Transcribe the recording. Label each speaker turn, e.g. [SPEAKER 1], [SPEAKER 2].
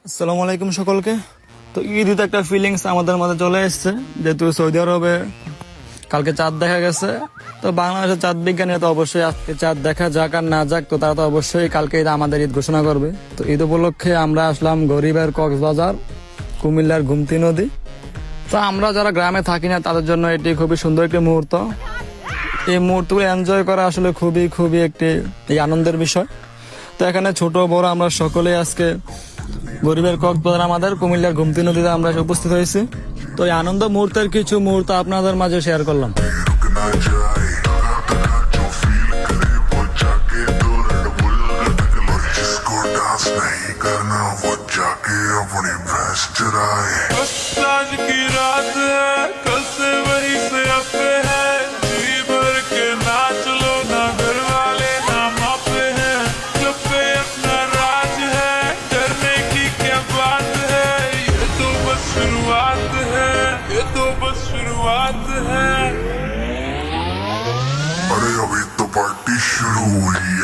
[SPEAKER 1] আসসালামু আলাইকুম সকলকে। তো ঈদ একটা ফিলিংস আমাদের মধ্যে চলে এসছে, যেহেতু সৌদি আরবে কালকে চাঁদ দেখা গেছে। তো বাংলাদেশের চাঁদ বিজ্ঞানীরা তো অবশ্যই আজকে চাঁদ দেখা যাক আর না যাক, তো তারা তো অবশ্যই কালকে ঈদ আমাদের ঈদ ঘোষণা করবে। তো ঈদ উপলক্ষে আমরা আসলাম গরিবের কক্সবাজার, কুমিল্লার গুমতি নদী। তো আমরা যারা গ্রামে থাকি না তাদের জন্য এটি খুবই সুন্দর একটি মুহূর্ত। এই মুহূর্তগুলো এনজয় করা আসলে খুবই খুবই একটি আনন্দের বিষয়। তো এখানে ছোট বড় আমরা সকলেই আজকে গরিবের কক্সবাজার আমাদের কুমিল্লার গুমতি নদীতে আমরা এসে উপস্থিত হয়েছি। তো এই আনন্দ মুহূর্তের কিছু মুহূর্ত আপনাদের মাঝে শেয়ার করলাম।
[SPEAKER 2] अरे अभी तो पार्टी शुरू हुई है।